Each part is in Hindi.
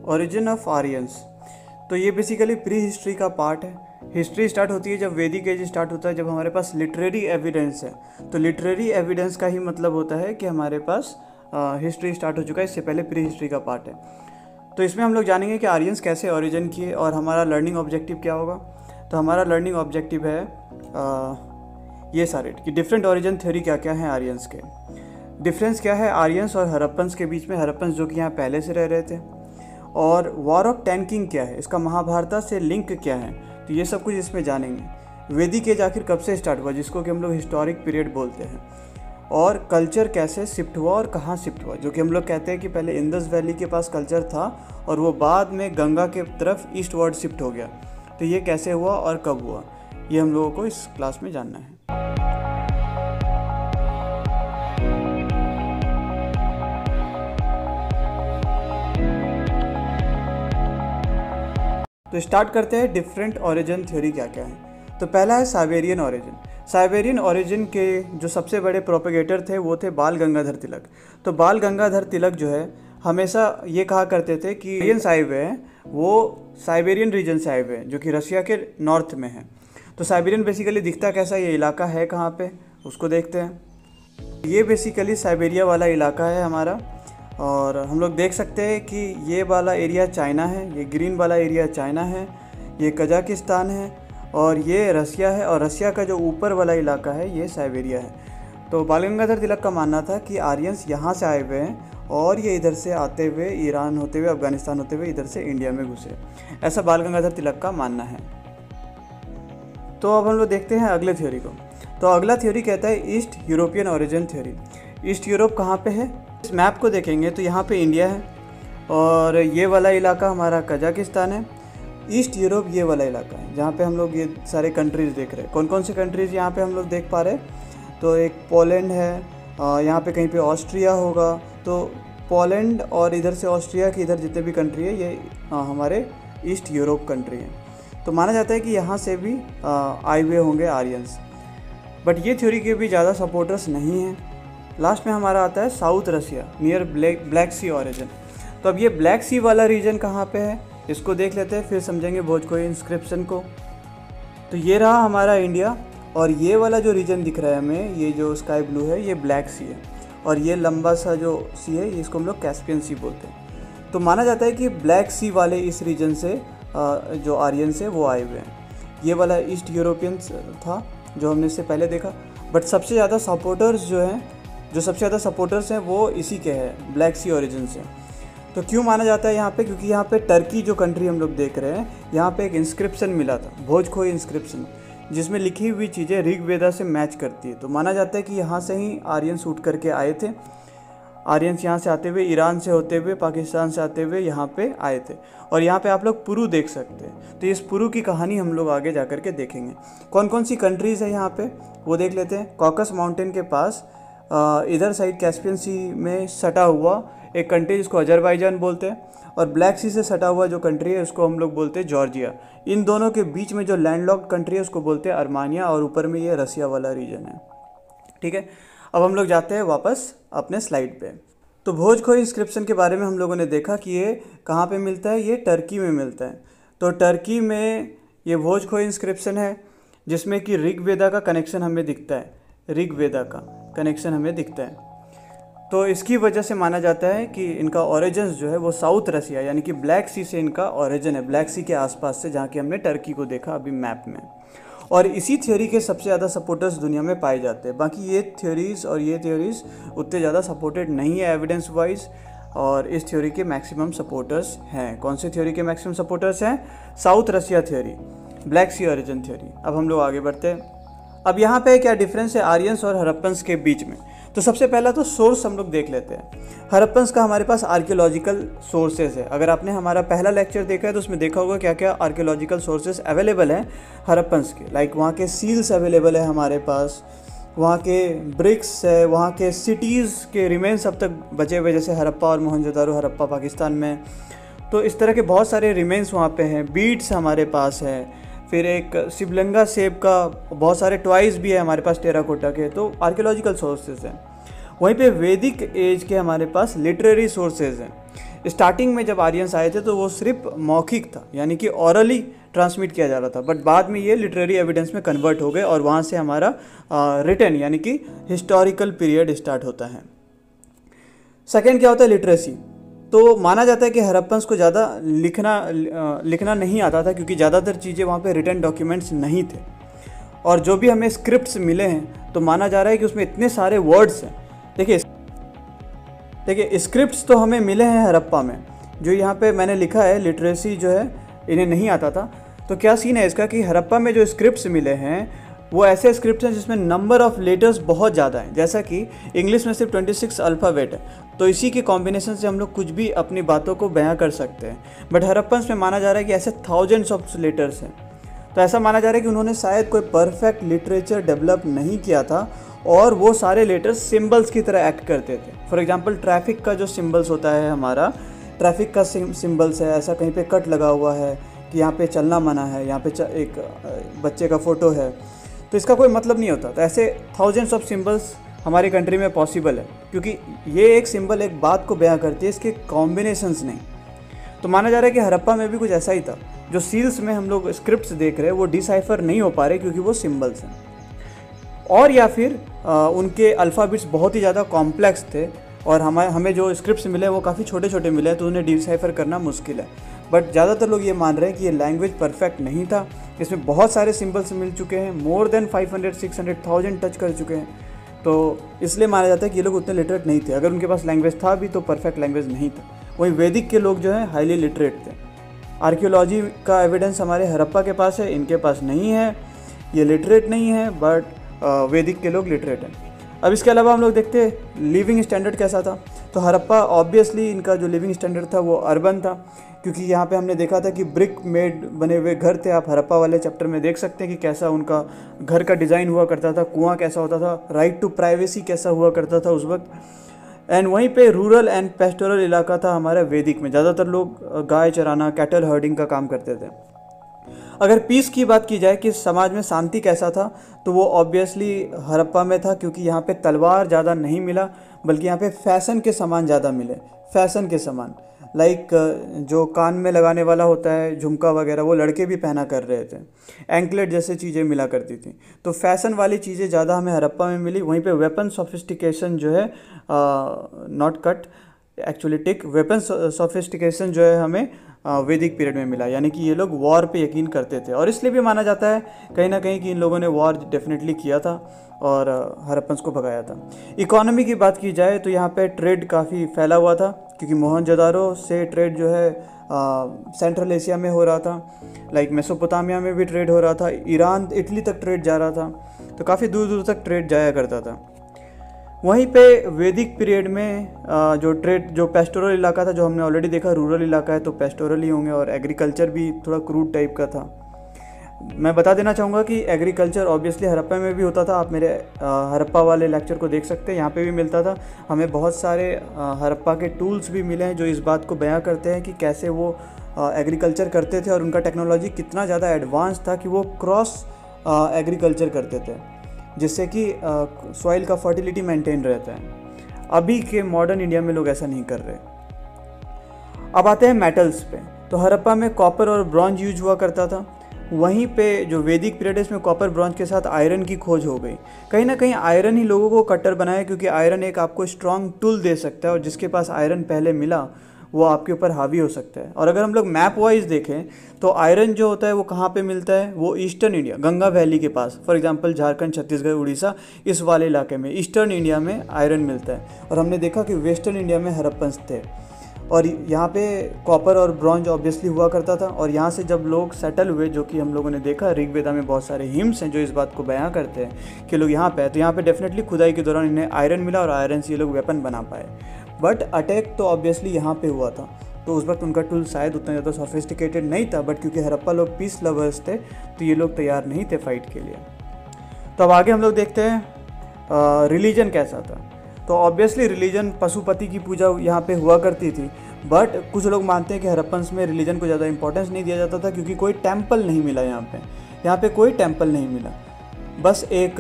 Origin of Aryans. तो ये बेसिकली प्री हिस्ट्री का पार्ट है। हिस्ट्री स्टार्ट होती है जब वैदिक एज स्टार्ट होता है, जब हमारे पास लिटरेरी एविडेंस है। तो लिटरेरी एविडेंस का ही मतलब होता है कि हमारे पास हिस्ट्री स्टार्ट हो चुका है, इससे पहले प्री हिस्ट्री का पार्ट है। तो इसमें हम लोग जानेंगे कि आर्यंस कैसे ओरिजिन किए और हमारा लर्निंग ऑब्जेक्टिव क्या होगा। तो हमारा लर्निंग ऑब्जेक्टिव है ये सारे कि डिफरेंट ओरिजिन थ्योरी क्या क्या हैं आर्यंस के, डिफरेंस क्या है आर्यंस और हड़प्पन्स के बीच में, हड़प्पन्स जो कि यहाँ पहले से रह रहे थे, और वॉर ऑफ 10 किंग क्या है, इसका महाभारत से लिंक क्या है। तो ये सब कुछ इसमें जानेंगे। वैदिक एज आखिर कब से स्टार्ट हुआ, जिसको कि हम लोग हिस्टोरिक पीरियड बोलते हैं, और कल्चर कैसे शिफ्ट हुआ और कहाँ शिफ्ट हुआ, जो कि हम लोग कहते हैं कि पहले इंदस वैली के पास कल्चर था और वो बाद में गंगा के तरफ ईस्ट वर्ड शिफ्ट हो गया। तो ये कैसे हुआ और कब हुआ, ये हम लोगों को इस क्लास में जानना है। तो स्टार्ट करते हैं डिफरेंट ओरिजिन थ्योरी क्या क्या है। तो पहला है साइबेरियन ओरिजिन। साइबेरियन ओरिजिन के जो सबसे बड़े प्रोपेगेटर थे वो थे बाल गंगाधर तिलक। तो बाल गंगाधर तिलक जो है हमेशा ये कहा करते थे कि आर्यंस आए हुए हैं वो साइबेरियन रीजन से आए हुए हैं, जो कि रशिया के नॉर्थ में है। तो साइबेरियन बेसिकली दिखता कैसा, ये इलाका है कहाँ पे, उसको देखते हैं। ये बेसिकली साइबेरिया वाला इलाका है हमारा, और हम लोग देख सकते हैं कि ये वाला एरिया चाइना है, ये ग्रीन वाला एरिया चाइना है, ये कजाकिस्तान है, और ये रसिया है, और रसिया का जो ऊपर वाला इलाका है ये साइबेरिया है। तो बाल गंगाधर तिलक का मानना था कि आर्यंस यहाँ से आए हुए हैं और ये इधर से आते हुए ईरान होते हुए अफगानिस्तान होते हुए इधर से इंडिया में घुसे, ऐसा बाल गंगाधर तिलक का मानना है। तो अब हम लोग देखते हैं अगले थ्योरी को। तो अगला थ्योरी कहता है east European origin theory. East Europe कहाँ पे है, इस मैप को देखेंगे तो यहाँ पे इंडिया है और ये वाला इलाका हमारा कजाकिस्तान है। ईस्ट यूरोप ये वाला इलाका है जहाँ पे हम लोग ये सारे कंट्रीज़ देख रहे हैं। कौन कौन से कंट्रीज़ यहाँ पे हम लोग देख पा रहे हैं, तो एक पोलैंड है, यहाँ पे कहीं पे ऑस्ट्रिया होगा। तो पोलैंड और इधर से ऑस्ट्रिया के इधर जितने भी कंट्री है ये हमारे ईस्ट यूरोप कंट्री हैं। तो माना जाता है कि यहाँ से भी आए हुए होंगे आर्यंस, बट ये थ्योरी के भी ज़्यादा सपोर्टर्स नहीं हैं। लास्ट में हमारा आता है साउथ रसिया नियर ब्लैक सी ओरिजिन। तो अब ये ब्लैक सी वाला रीजन कहाँ पे है, इसको देख लेते हैं, फिर समझेंगे भोजकोई इंस्क्रिप्शन को। तो ये रहा हमारा इंडिया, और ये वाला जो रीजन दिख रहा है हमें, ये जो स्काई ब्लू है ये ब्लैक सी है, और ये लंबा सा जो सी है इसको हम लोग कैस्पियन सी बोलते हैं। तो माना जाता है कि ब्लैक सी वाले इस रीजन से जो आर्यंस है वो आए हुए हैं। ये वाला ईस्ट यूरोपियन था जो हमने इससे पहले देखा, बट सबसे ज़्यादा सपोर्टर्स सबसे ज़्यादा सपोर्टर्स हैं वो इसी के हैं, ब्लैक सी ओरिजिन से। तो क्यों माना जाता है यहाँ पे, क्योंकि यहाँ पे टर्की जो कंट्री हम लोग देख रहे हैं, यहाँ पे एक इंस्क्रिप्शन मिला था, भोजकोई इंस्क्रिप्शन, जिसमें लिखी हुई चीज़ें ऋग्वेदा से मैच करती है। तो माना जाता है कि यहाँ से ही आर्यंस उठ करके आए थे। आर्यंस यहाँ से आते हुए, ईरान से होते हुए, पाकिस्तान से आते हुए यहाँ पे आए थे। और यहाँ पे आप लोग पुरु देख सकते हैं। तो इस पुरु की कहानी हम लोग आगे जा कर के देखेंगे। कौन कौन सी कंट्रीज़ है यहाँ पे वो देख लेते हैं। कॉकस माउंटेन के पास इधर साइड कैस्पियन सी में सटा हुआ एक कंट्री जिसको अजरबैजान बोलते हैं, और ब्लैक सी से सटा हुआ जो कंट्री है उसको हम लोग बोलते हैं जॉर्जिया। इन दोनों के बीच में जो लैंडलॉक्ड कंट्री है उसको बोलते हैं अर्मानिया, और ऊपर में ये रसिया वाला रीजन है। ठीक है, अब हम लोग जाते हैं वापस अपने स्लाइड पे। तो भोजकोई इंस्क्रिप्शन के बारे में हम लोगों ने देखा कि ये कहाँ पे मिलता है, ये टर्की में मिलता है। तो टर्की में ये भोजकोई इंस्क्रिप्शन है जिसमें कि ऋग्वेदा का कनेक्शन हमें दिखता है, ऋग्वेदा का कनेक्शन हमें दिखता है। तो इसकी वजह से माना जाता है कि इनका ओरिजिन जो है वो साउथ रसिया यानी कि ब्लैक सी से इनका ओरिजिन है, ब्लैक सी के आसपास से, जहाँ कि हमने टर्की को देखा अभी मैप में। और इसी थ्योरी के सबसे ज़्यादा सपोर्टर्स दुनिया में पाए जाते हैं। बाकी ये थ्योरीज़ उतने ज़्यादा सपोर्टेड नहीं है एविडेंस वाइज, और इस थ्योरी के मैक्सिमम सपोर्टर्स हैं। कौन से थ्योरी के मैक्सिमम सपोर्टर्स हैं, साउथ रसिया थ्योरी, ब्लैक सी ओरिजिन थ्योरी। अब हम लोग आगे बढ़ते हैं। अब यहाँ पे क्या डिफरेंस है आर्यंस और हड़प्पन्स के बीच में। तो सबसे पहला तो सोर्स हम लोग देख लेते हैं। हड़प्पन्स का हमारे पास आर्कियोलॉजिकल सोर्सेज है। अगर आपने हमारा पहला लेक्चर देखा है तो उसमें देखा होगा क्या क्या आर्कियोलॉजिकल सोर्सेज अवेलेबल हैं हड़प्पन्स के। लाइक वहाँ के सील्स अवेलेबल है हमारे पास, वहाँ के ब्रिक्स है, वहाँ के सिटीज़ के रिमेन्स अब तक बचे हुए, जैसे हड़प्पा और मोहनजोदारो, हड़प्पा पाकिस्तान में। तो इस तरह के बहुत सारे रिमेन्स वहाँ पे हैं। बीड्स हमारे पास है, फिर एक शिवलिंगा शेप का बहुत सारे टॉयज़ भी है हमारे पास टेराकोटा के। तो आर्कियोलॉजिकल सोर्सेज हैं। वहीं पे वैदिक एज के हमारे पास लिटरेरी सोर्सेज हैं। स्टार्टिंग में जब आर्यंस आए थे तो वो सिर्फ मौखिक था, यानी कि ऑरली ट्रांसमिट किया जा रहा था, बट बाद में ये लिटरेरी एविडेंस में कन्वर्ट हो गए और वहाँ से हमारा रिटन यानी कि हिस्टोरिकल पीरियड स्टार्ट होता है। सेकेंड क्या होता है, लिटरेसी। तो माना जाता है कि हड़प्पन्स को ज़्यादा लिखना नहीं आता था, क्योंकि ज़्यादातर चीज़ें वहाँ पे रिटन डॉक्यूमेंट्स नहीं थे, और जो भी हमें स्क्रिप्ट्स मिले हैं तो माना जा रहा है कि उसमें इतने सारे वर्ड्स हैं। देखिए स्क्रिप्ट्स तो हमें मिले हैं हड़प्पा में, जो यहाँ पे मैंने लिखा है लिटरेसी जो है इन्हें नहीं आता था। तो क्या सीन है इसका कि हड़प्पा में जो स्क्रिप्ट्स मिले हैं वो ऐसे स्क्रिप्ट्स हैं जिसमें नंबर ऑफ लेटर्स बहुत ज़्यादा हैं, जैसा कि इंग्लिश में सिर्फ 26 अल्फ़ाबेट है, तो इसी के कॉम्बिनेशन से हम लोग कुछ भी अपनी बातों को बयां कर सकते हैं। बट हड़प्पन्स में माना जा रहा है कि ऐसे थाउजेंड्स ऑफ लेटर्स हैं। तो ऐसा माना जा रहा है कि उन्होंने शायद कोई परफेक्ट लिटरेचर डेवलप नहीं किया था, और वो सारे लेटर्स सिम्बल्स की तरह एक्ट करते थे। फॉर एग्जांपल ट्रैफिक का जो सिम्बल्स होता है, हमारा ट्रैफिक का सिम्बल्स है, ऐसा कहीं पे कट लगा हुआ है कि यहाँ पे चलना मना है, यहाँ पे एक बच्चे का फ़ोटो है, तो इसका कोई मतलब नहीं होता। तो ऐसे थाउजेंड्स ऑफ सिम्बल्स हमारी कंट्री में पॉसिबल है, क्योंकि ये एक सिंबल एक बात को बयां करती है, इसके कॉम्बिनेशंस नहीं। तो माना जा रहा है कि हड़प्पा में भी कुछ ऐसा ही था। जो सील्स में हम लोग स्क्रिप्ट्स देख रहे हैं वो डिसाइफर नहीं हो पा रहे क्योंकि वो सिंबल्स हैं, और या फिर उनके अल्फ़ाबेट्स बहुत ही ज़्यादा कॉम्प्लेक्स थे, और हमें जो स्क्रिप्ट्स मिले वो काफ़ी छोटे छोटे मिले हैं, तो उन्हें डिसाइफर करना मुश्किल है। बट ज़्यादातर लोग ये मान रहे हैं कि ये लैंग्वेज परफेक्ट नहीं था, इसमें बहुत सारे सिंबल्स मिल चुके हैं, मोर देन 500-600,000 टच कर चुके हैं, तो इसलिए माना जाता है कि ये लोग उतने लिटरेट नहीं थे। अगर उनके पास लैंग्वेज था भी तो परफेक्ट लैंग्वेज नहीं था। वहीं वैदिक के लोग जो हैं हाईली लिटरेट थे। आर्कियोलॉजी का एविडेंस हमारे हड़प्पा के पास है, इनके पास नहीं है, ये लिटरेट नहीं है, बट वैदिक के लोग लिटरेट हैं। अब इसके अलावा हम लोग देखते हैं लिविंग स्टैंडर्ड कैसा था। तो हड़प्पा ऑब्वियसली इनका जो लिविंग स्टैंडर्ड था वो अर्बन था, क्योंकि यहाँ पे हमने देखा था कि ब्रिक मेड बने हुए घर थे। आप हड़प्पा वाले चैप्टर में देख सकते हैं कि कैसा उनका घर का डिज़ाइन हुआ करता था, कुआं कैसा होता था, राइट टू प्राइवेसी कैसा हुआ करता था उस वक्त। एंड वहीं पे रूरल एंड पेस्टोरल इलाका था हमारे वैदिक में, ज़्यादातर लोग गाय चराना, कैटल हर्डिंग का काम करते थे। अगर पीस की बात की जाए कि समाज में शांति कैसा था, तो वो ऑब्वियसली हड़प्पा में था, क्योंकि यहाँ पे तलवार ज़्यादा नहीं मिला, बल्कि यहाँ पे फैशन के सामान ज़्यादा मिले। फैशन के सामान लाइक जो कान में लगाने वाला होता है, झुमका वगैरह, वो लड़के भी पहना कर रहे थे, एंकलेट जैसे चीज़ें मिला करती थी। तो फैशन वाली चीज़ें ज़्यादा हमें हड़प्पा में मिली। वहीं पे वेपन सोफिस्टिकेशन जो है, not cut actually tick, weapon sophistication जो है हमें वैदिक पीरियड में मिला, यानी कि ये लोग वॉर पे यकीन करते थे, और इसलिए भी माना जाता है कहीं ना कहीं कि इन लोगों ने वॉर डेफिनेटली किया था और हड़प्पन्स को भगाया था। इकोनॉमी की बात की जाए तो यहाँ पे ट्रेड काफ़ी फैला हुआ था, क्योंकि मोहनजोदारो से ट्रेड जो है सेंट्रल एशिया में हो रहा था, लाइक मेसोपोटामिया में भी ट्रेड हो रहा था, ईरान इटली तक ट्रेड जा रहा था, तो काफ़ी दूर दूर तक ट्रेड जाया करता था। वहीं पे वैदिक पीरियड में जो पेस्टोरल इलाका था, जो हमने ऑलरेडी देखा रूरल इलाका है तो पेस्टोरल ही होंगे, और एग्रीकल्चर भी थोड़ा क्रूड टाइप का था। मैं बता देना चाहूँगा कि एग्रीकल्चर ऑब्वियसली हड़प्पा में भी होता था। आप मेरे हड़प्पा वाले लेक्चर को देख सकते हैं, यहाँ पे भी मिलता था। हमें बहुत सारे हड़प्पा के टूल्स भी मिले हैं जो इस बात को बयां करते हैं कि कैसे वो एग्रीकल्चर करते थे, और उनका टेक्नोलॉजी कितना ज़्यादा एडवांस था कि वो क्रॉस एग्रीकल्चर करते थे, जिससे कि सॉइल का फर्टिलिटी मेंटेन रहता है। अभी के मॉडर्न इंडिया में लोग ऐसा नहीं कर रहे। अब आते हैं मेटल्स पे। तो हड़प्पा में कॉपर और ब्रॉन्ज यूज हुआ करता था। वहीं पे जो वैदिक पीरियड है इसमें कॉपर ब्रॉन्ज के साथ आयरन की खोज हो गई। कहीं ना कहीं आयरन ही लोगों को कट्टर बनाया, क्योंकि आयरन एक आपको स्ट्रॉन्ग टूल दे सकता है, और जिसके पास आयरन पहले मिला वो आपके ऊपर हावी हो सकता है। और अगर हम लोग मैप वाइज देखें तो आयरन जो होता है वो कहाँ पे मिलता है, वो ईस्टर्न इंडिया, गंगा वैली के पास, फॉर एग्जांपल झारखंड, छत्तीसगढ़, उड़ीसा, इस वाले इलाके में ईस्टर्न इंडिया में आयरन मिलता है। और हमने देखा कि वेस्टर्न इंडिया में हड़प्पन्स थे, और यहाँ पे कॉपर और ब्रॉन्ज ऑब्वियसली हुआ करता था। और यहाँ से जब लोग सेटल हुए, जो कि हम लोगों ने देखा ऋग्वेदा में बहुत सारे हिम्स हैं जो इस बात को बयां करते हैं कि लोग यहाँ पे, तो यहाँ पे डेफिनेटली खुदाई के दौरान इन्हें आयरन मिला, और आयरन से ये लोग वेपन बना पाए। बट अटैक तो ऑब्वियसली यहाँ पे हुआ था, तो उस वक्त उनका टूल शायद उतना ज़्यादा सोफिस्टिकेटेड नहीं था, बट क्योंकि हड़प्पा लोग पीस लवर्स थे तो ये लोग तैयार नहीं थे फाइट के लिए। तो अब आगे हम लोग देखते हैं रिलीजन कैसा था। तो ऑब्वियसली रिलीजन, पशुपति की पूजा यहाँ पे हुआ करती थी, बट कुछ लोग मानते हैं कि हड़प्पन्स में रिलीजन को ज़्यादा इंपॉर्टेंस नहीं दिया जाता था, क्योंकि कोई टेम्पल नहीं मिला यहाँ पे कोई टेम्पल नहीं मिला। बस एक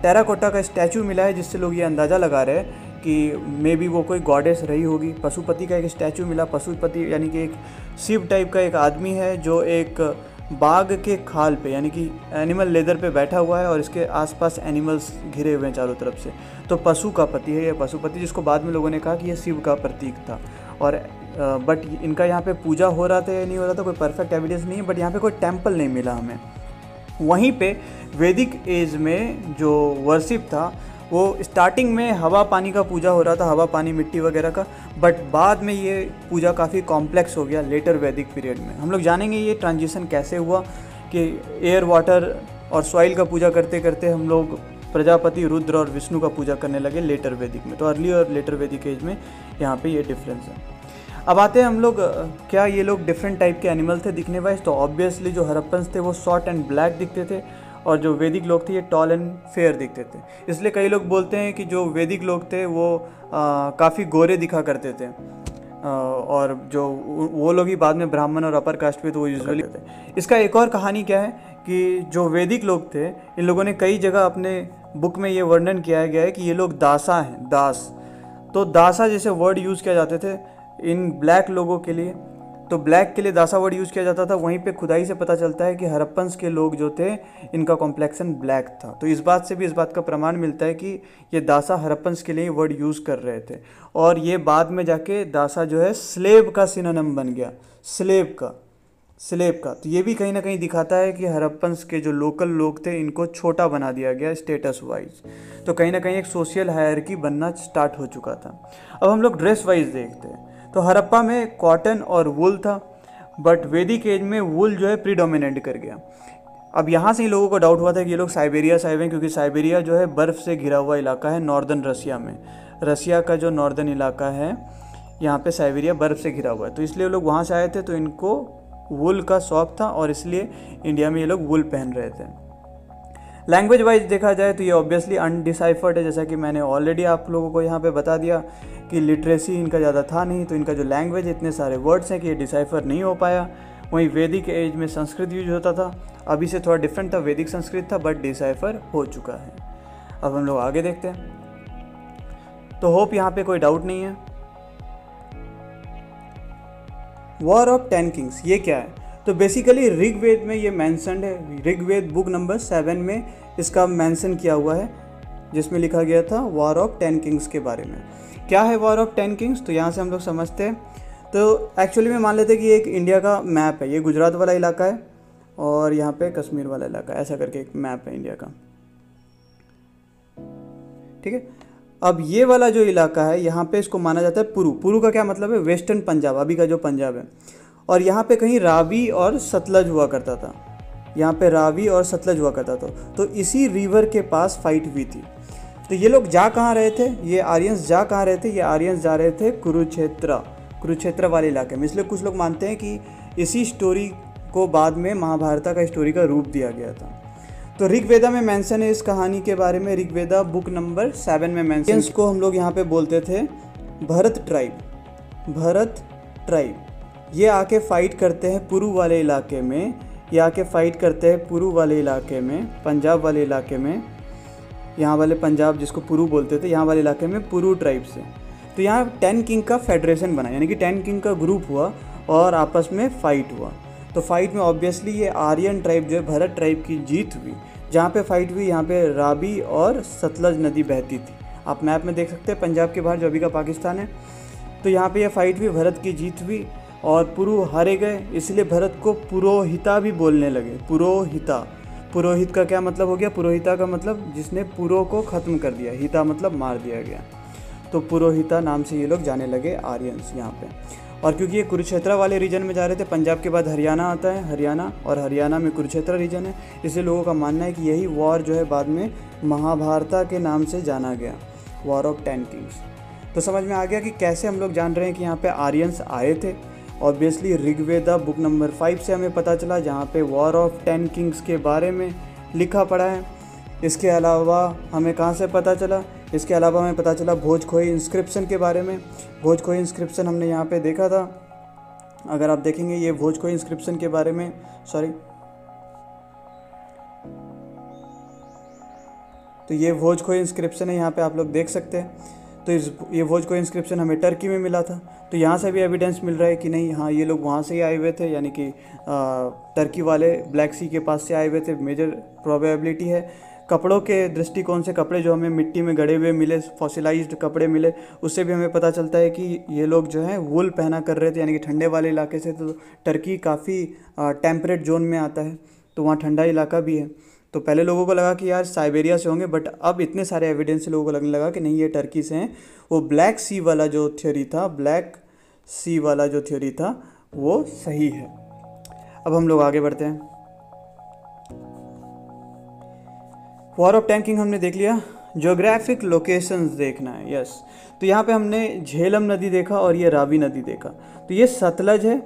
टेराकोटा का स्टैचू मिला है, जिससे लोग ये अंदाज़ा लगा रहे हैं कि मे बी वो कोई गॉडेस रही होगी। पशुपति का एक स्टैचू मिला। पशुपति यानी कि एक शिव टाइप का एक आदमी है जो एक बाघ के खाल पे यानी कि एनिमल लेदर पे बैठा हुआ है और इसके आसपास एनिमल्स घिरे हुए हैं चारों तरफ से। तो पशु का पति है ये पशुपति, जिसको बाद में लोगों ने कहा कि ये शिव का प्रतीक था। और बट इनका यहाँ पे पूजा हो रहा था या नहीं हो रहा था कोई परफेक्ट एविडेंस नहीं है, बट यहाँ पे कोई टेम्पल नहीं मिला हमें। वहीं पे वैदिक एज में जो वर्शिप था वो स्टार्टिंग में हवा पानी का पूजा हो रहा था, हवा पानी मिट्टी वगैरह का, बट बाद में ये पूजा काफ़ी कॉम्प्लेक्स हो गया लेटर वैदिक पीरियड में। हम लोग जानेंगे ये ट्रांजिशन कैसे हुआ कि एयर वाटर और सॉइल का पूजा करते करते हम लोग प्रजापति, रुद्र और विष्णु का पूजा करने लगे लेटर वैदिक में। तो अर्ली और लेटर वैदिक एज में यहाँ पे ये डिफरेंस है। अब आते हैं हम लोग, क्या ये लोग डिफरेंट टाइप के एनिमल थे दिखने वाइज? तो ऑब्वियसली जो हड़प्पन्स थे वो शॉर्ट एंड ब्लैक दिखते थे और जो वैदिक लोग थे ये टॉल एंड फेयर दिखते थे। इसलिए कई लोग बोलते हैं कि जो वैदिक लोग थे वो काफ़ी गोरे दिखा करते थे और जो वो लोग ही बाद में ब्राह्मण और अपर कास्ट पे तो वो यूजुअली थे। इसका एक और कहानी क्या है कि जो वैदिक लोग थे इन लोगों ने कई जगह अपने बुक में ये वर्णन किया गया है कि ये लोग दासा हैं, दास। तो दासा जैसे वर्ड यूज़ किया जाते थे इन ब्लैक लोगों के लिए, तो ब्लैक के लिए दासा वर्ड यूज़ किया जाता था। वहीं पे खुदाई से पता चलता है कि हड़प्पन्स के लोग जो थे इनका कॉम्प्लेक्शन ब्लैक था। तो इस बात से भी इस बात का प्रमाण मिलता है कि ये दासा हड़प्पन्स के लिए वर्ड यूज़ कर रहे थे। और ये बाद में जाके दासा जो है स्लेव का सिनोनिम बन गया, स्लेव का। तो ये भी कहीं ना कहीं दिखाता है कि हड़प्पन्स के जो लोकल लोग थे इनको छोटा बना दिया गया स्टेटस वाइज। तो कहीं ना कहीं एक सोशल हायरार्की बनना स्टार्ट हो चुका था। अब हम लोग ड्रेस वाइज देखते हैं तो हड़प्पा में कॉटन और वूल था, बट वैदिक एज में वूल जो है प्रीडोमिनेंट कर गया। अब यहाँ से ही लोगों को डाउट हुआ था कि ये लोग साइबेरिया से आए हैं, क्योंकि साइबेरिया जो है बर्फ़ से घिरा हुआ इलाका है नॉर्दर्न रसिया में। रसिया का जो नॉर्दर्न इलाका है यहाँ पे साइबेरिया बर्फ़ से घिरा हुआ है, तो इसलिए लोग वहाँ से आए थे। तो इनको वूल का शौक था और इसलिए इंडिया में ये लोग वूल पहन रहे थे। लैंग्वेज वाइज देखा जाए तो ये ऑब्वियसली अनडिसाइफर्ड है, जैसा कि मैंने ऑलरेडी आप लोगों को यहाँ पे बता दिया कि लिटरेसी इनका ज़्यादा था नहीं, तो इनका जो लैंग्वेज इतने सारे वर्ड्स हैं कि ये डिसाइफर नहीं हो पाया। वहीं वैदिक एज में संस्कृत यूज होता था, अभी से थोड़ा डिफरेंट था, वैदिक संस्कृत था बट डिसाइफर हो चुका है। अब हम लोग आगे देखते हैं। तो होप यहाँ पे कोई डाउट नहीं है। वॉर ऑफ 10 किंग्स ये क्या है? तो बेसिकली ऋग्वेद में ये मेंशन्ड है। ऋग्वेद बुक नंबर 7 में इसका मेंशन किया हुआ है, जिसमें लिखा गया था वॉर ऑफ 10 किंग्स के बारे में। क्या है वॉर ऑफ 10 किंग्स? तो यहाँ से हम लोग समझते हैं। तो एक्चुअली में मान लेते हैं कि एक इंडिया का मैप है, ये गुजरात वाला इलाका है और यहाँ पे कश्मीर वाला इलाका है, ऐसा करके एक मैप है इंडिया का, ठीक है। अब ये वाला जो इलाका है यहाँ पे इसको माना जाता है पुरू। पुरू का क्या मतलब है? वेस्टर्न पंजाब, अभी का जो पंजाब है। और यहाँ पे कहीं रावी और सतलज हुआ करता था, यहाँ पे रावी और सतलज हुआ करता था। तो इसी रिवर के पास फाइट हुई थी। तो ये लोग जा कहाँ रहे थे? ये आर्यंस जा कहाँ रहे थे? ये आर्यंस जा रहे थे कुरुक्षेत्र वाले इलाके में। इसलिए कुछ लोग मानते हैं कि इसी स्टोरी को बाद में महाभारत का स्टोरी का रूप दिया गया था। तो ऋग्वेदा में मेंशन है इस कहानी के बारे में। ऋग्वेदा बुक नंबर 7 में मेंशन को हम लोग यहाँ पे बोलते थे भरत ट्राइब। ये आके फाइट करते हैं पुरू वाले इलाके में, पंजाब वाले इलाके में, यहाँ वाले पंजाब जिसको पुरू बोलते थे, यहाँ वाले इलाके में पुरू ट्राइब से। तो यहाँ 10 किंग का फेडरेशन बना, यानी कि 10 किंग का ग्रुप हुआ और आपस में फाइट हुआ। तो फाइट में ऑब्वियसली ये आर्यन ट्राइब जो है भरत ट्राइब की जीत हुई। जहाँ पे फाइट हुई यहाँ पे रावी और सतलज नदी बहती थी। आप मैप में देख सकते हैं पंजाब के बाहर जो अभी का पाकिस्तान है। तो यहाँ पे यह फाइट हुई, भरत की जीत हुई और पुरु हारे गए। इसलिए भरत को पुरोहिता भी बोलने लगे। पुरोहित का क्या मतलब हो गया? पुरोहिता का मतलब जिसने पुरो को ख़त्म कर दिया, हिता मतलब मार दिया गया। तो पुरोहिता नाम से ये लोग जाने लगे आर्यंस यहाँ पे। और क्योंकि ये कुरुक्षेत्र वाले रीजन में जा रहे थे, पंजाब के बाद हरियाणा आता है, हरियाणा में कुरुक्षेत्र रीजन है, इसलिए लोगों का मानना है कि यही वॉर जो है बाद में महाभारत के नाम से जाना गया, वॉर ऑफ 10 किंग्स। तो समझ में आ गया कि कैसे हम लोग जान रहे हैं कि यहाँ पे आर्यंस आए थे। ऑब्वियसली ऋग्वेदा बुक नंबर 5 से हमें पता चला, जहाँ पे वॉर ऑफ 10 किंग्स के बारे में लिखा पड़ा है। इसके अलावा हमें कहाँ से पता चला? इसके अलावा हमें पता चला भोजखोई इंस्क्रिप्शन के बारे में। भोजखोई इंस्क्रिप्शन हमने यहाँ पे देखा था। अगर आप देखेंगे ये भोजखोई इंस्क्रिप्शन के बारे में, तो ये भोजखोई इंस्क्रिप्शन है, यहाँ पे आप लोग देख सकते हैं। तो ये भोज को इंस्क्रिप्शन हमें टर्की में मिला था, तो यहाँ से भी एविडेंस मिल रहा है कि नहीं, हाँ ये लोग वहाँ से ही आए हुए थे, यानी कि टर्की वाले ब्लैक सी के पास से आए हुए थे, मेजर प्रोबेबिलिटी है। कपड़ों के दृष्टिकोण से कपड़े जो हमें मिट्टी में गड़े हुए मिले, फॉसिलाइज्ड कपड़े मिले, उससे भी हमें पता चलता है कि ये लोग जो हैं वूल पहना कर रहे थे, यानी कि ठंडे वाले इलाके से। तो टर्की काफ़ी टेम्परेट जोन में आता है, तो वहाँ ठंडा इलाका भी है। तो पहले लोगों को लगा कि यार साइबेरिया से होंगे, बट अब इतने सारे एविडेंस से लोगों को लगने लगा कि नहीं, ये टर्की से हैं। वो ब्लैक सी वाला जो थ्योरी था वो सही है। अब हम लोग आगे बढ़ते हैं। वॉर ऑफ टैंकिंग हमने देख लिया, ज्योग्राफिक लोकेशंस देखना है। यस, तो यहाँ पे हमने झेलम नदी देखा और ये रावी नदी देखा। तो ये सतलज है,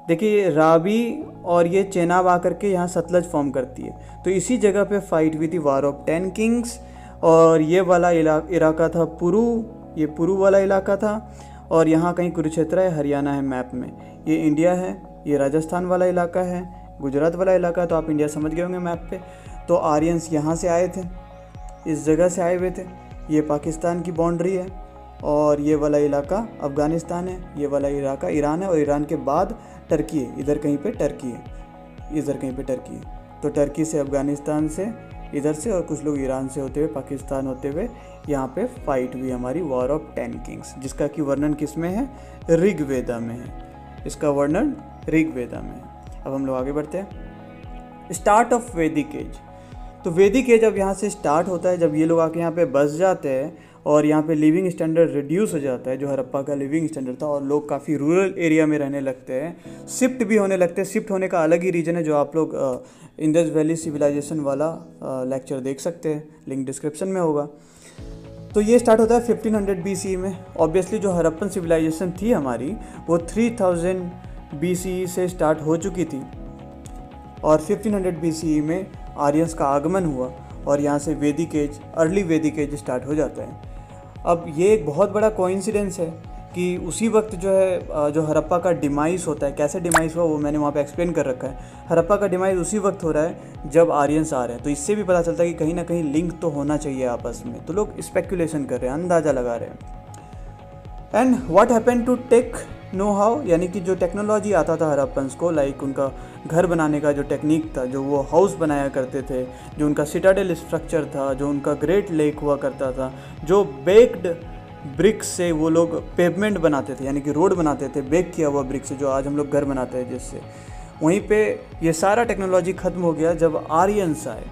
देखिए रावी और ये चेनाब आकर के यहाँ सतलज फॉर्म करती है। तो इसी जगह पे फाइट हुई थी वॉर ऑफ 10 किंग्स। और ये वाला इलाका था पुरू, ये पुरू वाला इलाका था। और यहाँ कहीं कुरुक्षेत्र है, हरियाणा है मैप में, ये इंडिया है, ये राजस्थान वाला इलाका है, गुजरात वाला इलाका है। तो आप इंडिया समझ गए होंगे मैप पे। तो आर्यंस यहाँ से आए थे, इस जगह से आए हुए थे। ये पाकिस्तान की बाउंड्री है और ये वाला इलाका अफ़गानिस्तान है, ये वाला इलाका ईरान है, और ईरान के बाद टर्की है, इधर कहीं पे टर्की है, इधर कहीं पे टर्की है। तो टर्की से, अफ़गानिस्तान से, इधर से, और कुछ लोग ईरान से होते हुए, पाकिस्तान होते हुए यहाँ पे फाइट हुई हमारी वॉर ऑफ 10 किंग्स, जिसका कि वर्णन किस में है? ऋग्वेदा में है। इसका वर्णन ऋग्वेदा में है। अब हम लोग आगे बढ़ते हैं। स्टार्ट ऑफ वैदिक एज। तो वैदिक एज अब यहाँ से स्टार्ट होता है जब ये लोग आके यहाँ पे बस जाते हैं और यहाँ पे लिविंग स्टैंडर्ड रिड्यूस हो जाता है, जो हड़प्पा का लिविंग स्टैंडर्ड था, और लोग काफ़ी रूरल एरिया में रहने लगते हैं, शिफ्ट भी होने लगते हैं। शिफ्ट होने का अलग ही रीजन है, जो आप लोग इंडस वैली सिविलाइजेशन वाला लेक्चर देख सकते हैं, लिंक डिस्क्रिप्शन में होगा। तो ये स्टार्ट होता है 1500 BCE में। ऑब्वियसली जो हड़प्पन सिविलाइजेशन थी हमारी, वो 3000 BCE से स्टार्ट हो चुकी थी, और 1500 BCE में आर्यंस का आगमन हुआ और यहाँ से वैदिक एज, अर्ली वैदिक एज स्टार्ट हो जाता है। अब ये एक बहुत बड़ा कोइंसिडेंस है कि उसी वक्त जो है जो हड़प्पा का डिमाइस होता है, कैसे डिमाइस हुआ वो मैंने वहाँ पे एक्सप्लेन कर रखा है। हड़प्पा का डिमाइस उसी वक्त हो रहा है जब आर्यंस आ रहे हैं। तो इससे भी पता चलता है कि कहीं ना कहीं लिंक तो होना चाहिए आपस में। तो लोग स्पेकुलेशन कर रहे हैं, अंदाज़ा लगा रहे हैं। And what happen to take know how, यानी कि जो टेक्नोलॉजी आता था हड़प्पन्स को, लाइक उनका घर बनाने का जो टेक्निक था, जो वो हाउस बनाया करते थे, जो उनका सिटाडेल स्ट्रक्चर था, जो उनका ग्रेट लेक हुआ करता था, जो बेक्ड ब्रिक्स से वो लोग पेवमेंट बनाते थे, यानी कि रोड बनाते थे बेक किया हुआ ब्रिक से, जो आज हम लोग घर बनाते हैं जिससे, वहीं पे ये सारा टेक्नोलॉजी ख़त्म हो गया जब आर्यंस आए।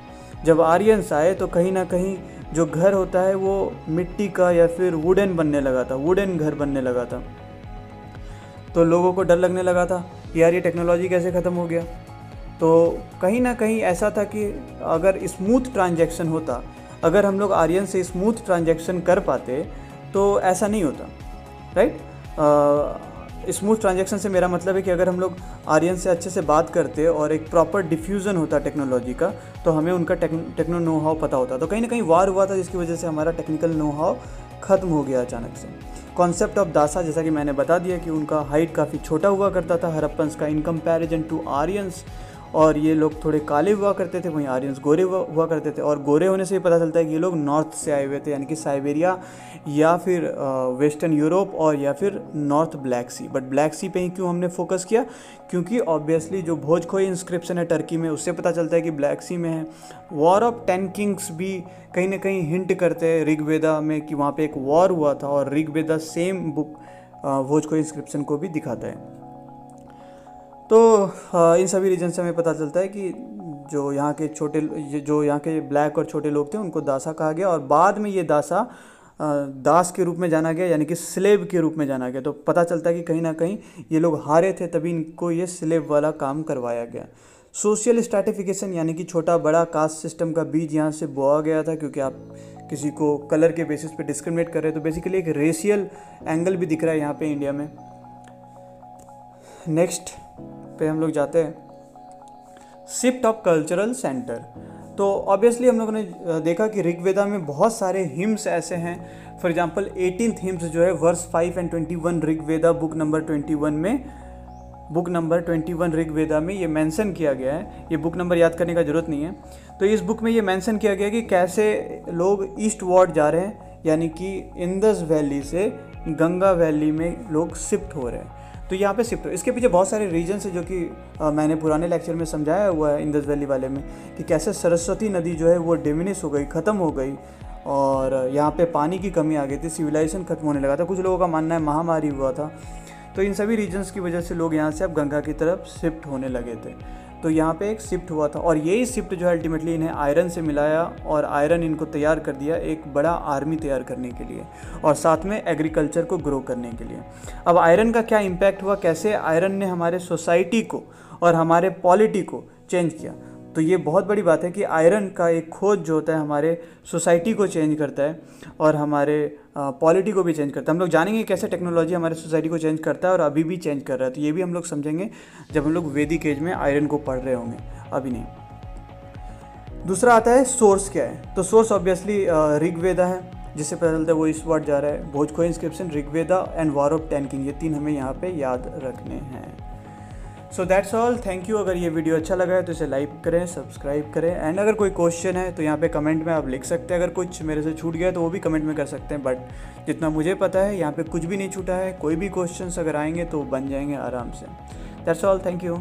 जब आर्यंस आए तो कहीं ना कहीं जो घर होता है वो मिट्टी का या फिर वुडन बनने लगा था, वुडन घर बनने लगा था। तो लोगों को डर लगने लगा था कि यार ये टेक्नोलॉजी कैसे ख़त्म हो गया। तो कहीं ना कहीं ऐसा था कि अगर स्मूथ ट्रांजैक्शन होता, अगर हम लोग आर्यन से स्मूथ ट्रांजैक्शन कर पाते तो ऐसा नहीं होता, राइट। स्मूथ ट्रांजैक्शन से मेरा मतलब है कि अगर हम लोग आर्यन से अच्छे से बात करते और एक प्रॉपर डिफ्यूज़न होता टेक्नोलॉजी का, तो हमें उनका टेक्नो नो हाउ पता होता। तो कहीं ना कहीं वार हुआ था जिसकी वजह से हमारा टेक्निकल नो हाउ ख़त्म हो गया अचानक से। कॉन्सेप्ट ऑफ दासा, जैसा कि मैंने बता दिया कि उनका हाइट काफ़ी छोटा हुआ करता था हड़प्पन्स का इन कंपैरिजन टू आर्यंस, और ये लोग थोड़े काले हुआ करते थे, वहीं आर्यंस गोरे हुआ करते थे। और गोरे होने से ही पता चलता है कि ये लोग नॉर्थ से आए हुए थे, यानी कि साइबेरिया या फिर वेस्टर्न यूरोप और या फिर north Black Sea. But Black Sea पे ही क्यों हमने फोकस किया? क्योंकि ऑब्वियसली जो भोजखोई इंस्क्रिप्शन है टर्की में, उससे पता चलता है कि ब्लैक सी में है। वॉर ऑफ 10 किंग्स भी कहीं ना कहीं हिंट करते हैं ऋग्वेदा में कि वहाँ पे एक वॉर हुआ था, और ऋग्वेदा सेम बुक भोजखोई इंस्क्रिप्शन को भी दिखाता है। तो इन सभी रीजन से हमें पता चलता है कि जो यहाँ के ब्लैक और छोटे लोग थे उनको दासा कहा गया, और बाद में ये दासा दास के रूप में जाना गया, यानी कि स्लेव के रूप में जाना गया। तो पता चलता है कि कहीं ना कहीं ये लोग हारे थे, तभी इनको ये स्लेव वाला काम करवाया गया। सोशल स्ट्रैटिफिकेशन, यानी कि छोटा बड़ा कास्ट सिस्टम का बीज यहाँ से बोया गया था, क्योंकि आप किसी को कलर के बेसिस पे डिस्क्रिमिनेट कर रहे हैं। तो बेसिकली एक रेशियल एंगल भी दिख रहा है यहाँ पे इंडिया में। नेक्स्ट पे हम लोग जाते हैं, शिफ्ट ऑफ कल्चरल सेंटर। तो ऑब्वियसली हम लोगों ने देखा कि ऋग्वेदा में बहुत सारे हिम्स ऐसे हैं। फॉर एग्जांपल 18th हिम्स जो है verse 5 and 21 Rigveda book number 21 Rigveda में ये मेंशन किया गया है। ये बुक नंबर याद करने का ज़रूरत नहीं है। तो इस बुक में ये मेंशन किया गया है कि कैसे लोग ईस्ट वार्ड जा रहे हैं, यानी कि इंदस वैली से गंगा वैली में लोग शिफ्ट हो रहे हैं। तो यहाँ पे शिफ्ट, इसके पीछे बहुत सारे रीजन्स है जो कि मैंने पुराने लेक्चर में समझाया हुआ है इंदस वैली वाले में, कि कैसे सरस्वती नदी जो है वो डिमिनिश हो गई, ख़त्म हो गई, और यहाँ पे पानी की कमी आ गई थी, सिविलाइजेशन खत्म होने लगा था। कुछ लोगों का मानना है महामारी हुआ था। तो इन सभी रीजन्स की वजह से लोग यहाँ से अब गंगा की तरफ शिफ्ट होने लगे थे। तो यहाँ पे एक शिफ्ट हुआ था, और यही शिफ्ट जो है अल्टीमेटली इन्हें आयरन से मिलाया, और आयरन इनको तैयार कर दिया एक बड़ा आर्मी तैयार करने के लिए, और साथ में एग्रीकल्चर को ग्रो करने के लिए। अब आयरन का क्या इम्पैक्ट हुआ, कैसे आयरन ने हमारे सोसाइटी को और हमारे पॉलिटी को चेंज किया। तो ये बहुत बड़ी बात है कि आयरन का एक खोज जो होता है हमारे सोसाइटी को चेंज करता है और हमारे पॉलिटी को भी चेंज करता है। हम लोग जानेंगे कैसे टेक्नोलॉजी हमारे सोसाइटी को चेंज करता है और अभी भी चेंज कर रहा है। तो ये भी हम लोग समझेंगे जब हम लोग वैदिक एज में आयरन को पढ़ रहे होंगे, अभी नहीं। दूसरा आता है सोर्स क्या है। तो सोर्स ऑब्वियसली ऋग्वेदा है, जिससे पता चलता है वो इस वर्ड जा रहा है। Boghazkoi inscription, Rigveda and war of 10 king, ये 3 हमें यहाँ पे याद रखने हैं। So that's all, thank you. अगर ये वीडियो अच्छा लगा है तो इसे लाइक करें, सब्सक्राइब करें, एंड अगर कोई क्वेश्चन है तो यहाँ पे कमेंट में आप लिख सकते हैं। अगर कुछ मेरे से छूट गया तो वो भी कमेंट में कर सकते हैं, बट जितना मुझे पता है यहाँ पे कुछ भी नहीं छूटा है। कोई भी क्वेश्चंस अगर आएंगे तो बन जाएंगे आराम से। That's all, thank you.